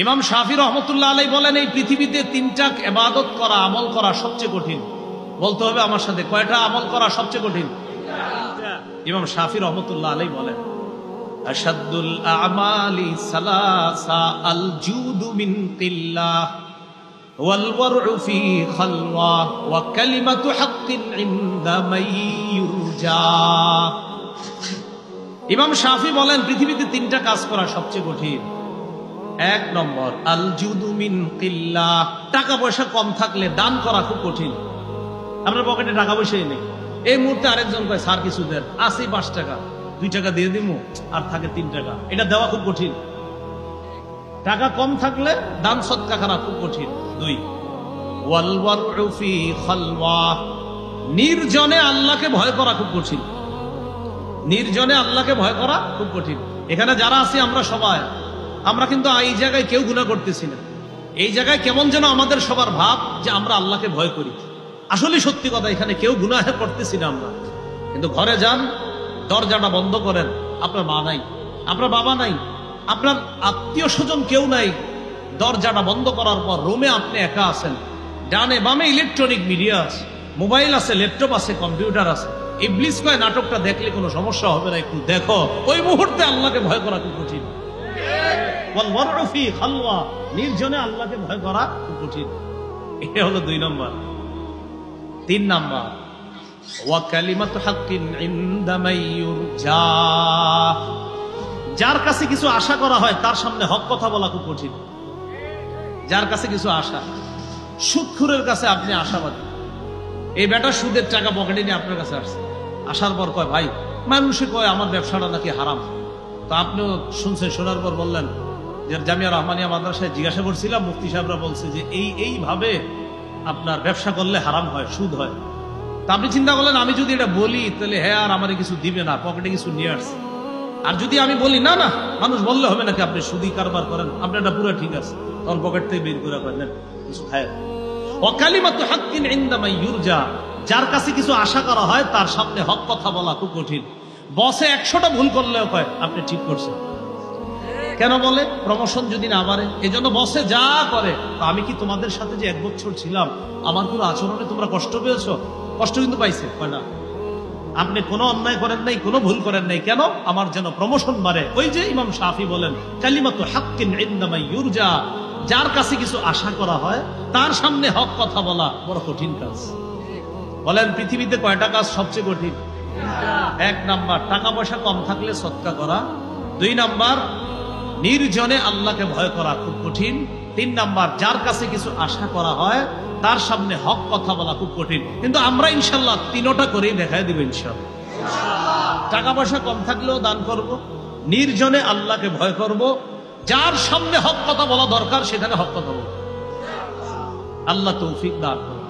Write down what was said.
ইমাম শাফি রহমতুল্লাহ আলাইহি বলেন, এই পৃথিবীতে তিনটা ইবাদত করা, আমল করা সবচেয়ে কঠিন। বলতে হবে আমার সাথে, কয়টা আমল করা সবচেয়ে কঠিন? ইমাম শাফি রহমতুল্লাহ আলাইহি বলেন, আশাদ্দুল আমালি সালাসা আল জুদু মিন কিল্লাহ ওয়াল ওয়ারউ ফি খালওয়া ওয়া কালিমাতু হাক্কিন ইনদা মান ইউরজা। ইমাম শাফি বলেন, পৃথিবীতে তিনটা কাজ করা সবচেয়ে কঠিন। এক নম্বর, আল জুদু মিন কিল্লাহ, টাকা পয়সা কম থাকলে দান করা খুব কঠিন। আপনার পকেটে টাকা পয়সাই নেই, এই মুহূর্তে আরেকজন কয় স্যার কিছু দেন, আসি 5 টাকা, 2 টাকা দিয়ে দিমু, আর থাকে 3 টাকা, এটা দেওয়া খুব কঠিন। টাকা কম থাকলে দান সদকা করা খুব কঠিন। 2, ওয়াল ওয়ারউ ফি খালওয়া, নির্জনে আল্লাহকে ভয় করা খুব কঠিন। নির্জনে আল্লাহকে ভয় করা খুব কঠিন। এখানে যারা আছি আমরা সবাই, আমরা কিন্তু এই জায়গায় কেউ গুনাহ করতেছি না। এই জায়গায় কেমন যেন আমাদের সবার ভাব যে আমরা আল্লাহকে ভয় করি। আসলে সত্যি কথা, এখানে কেউ গুনাহ করতেছি না আমরা। কিন্তু ঘরে যান, দরজাটা বন্ধ করেন, আপনার মা নাই, আপনার বাবা নাই, আপনার আত্মীয় স্বজন কেউ নাই। দরজাটা বন্ধ করার পর রুমে আপনি একা আছেন, ডানে বামে ইলেকট্রনিক মিডিয়া আছে, মোবাইল আছে, ল্যাপটপ আছে, কম্পিউটার আছে। ইবলিস কয় নাটকটা দেখলে কোনো সমস্যা হবে না, একটু দেখো। ওই মুহূর্তে আল্লাহকে ভয় করা খুব কঠিন। ওয়াল ওয়ারউ ফি খালওয়া, নির্জনে আল্লাহকে ভয় করা খুব কঠিন। এটা হলো 2 নম্বর। 3 নম্বর, ওয়া কালিমাতু হাক্কিন ইনদা মান ইউরজা, যার কাছে কিছু আশা করা হয় তার সামনে হক কথা বলা খুব কঠিন। যার কাছে কিছু আশা, সুদখোরের কাছে আপনি আশাবাদী, এই বেটা সুদের টাকা পকেটে নিয়ে আপনার কাছে আসছে, আসার পর কয় ভাই, মানুষে কয় আমার ব্যবসাটা নাকি হারাম। তো আপনিও শুনছেন, শোনার পর বললেন যে জামিয়া রহমানিয়া মাদ্রাসায় জিজ্ঞাসা করছিলাম, মুফতি সাহেবরা বলছে যে এইভাবে আপনার ব্যবসা করলে হারাম হয়, সুদ হয়। তা আপনি চিন্তা করলেন, আমি যদি এটা বলি তাহলে হ্যাঁ আর আমারে কিছু দিবে না, পকেটে কিছু নিয়ে আসছে। আর যদি আমি বলি না না, মানুষ বললে হবে নাকি আপনি সুদি কারবার করেন, আপনার এটা পুরো ঠিক আছে, তখন পকেট থেকে বের করে করেন কিছু খায়। ওয়া কালিমাতু হাক্কিন ইনদা মান ইউরজা, যার কাছে কিছু আশা করা হয় তার সামনে হক কথা বলা খুব কঠিন। বসে 100টা ভুল করলেও কয় আপনি ঠিক করছেন। কেন বলে? প্রমোশন যদি না বাড়ে। এজন্য বসে যা করে, আমি কি তোমাদের সাথে যে 1 বছর ছিলাম, আমার কোনো আচরণে তোমরা কষ্ট পেয়েছো? কষ্ট কিন্তু পাইছে, কয় না। আপনি কোনো অন্যায় করেন নাই, কোনো ভুল করেন নাই, কেন? আমার যেন প্রমোশন বাড়ে। ওই যে ইমাম শাফি বলেন, কালিমাতু হাক্কিন ইনদা মান ইউরজা, যার কাছে কিছু আশা করা হয় তার সামনে হক কথা বলা বড় কঠিন কাজ। বলেন পৃথিবীতে কয়টা কাজ সবচেয়ে কঠিন? 1 নাম্বার, টাকা পয়সা কম থাকলে সদকা করা। 2 নাম্বার, নির্জনে আল্লাহকে ভয় করা খুব কঠিন। 3 নাম্বার, যার কাছে কিছু আশা করা হয় তার সামনে হক কথা বলা খুব কঠিন। কিন্তু আমরা ইনশাল্লাহ 3টা করেই দেখাই দিব ইনশাল্লাহ। টাকা পয়সা কম থাকলেও দান করব, নির্জনে আল্লাহকে ভয় করব, যার সামনে হক কথা বলা দরকার সেখানে হক কথা বলব। আল্লাহ তৌফিক দান করুন।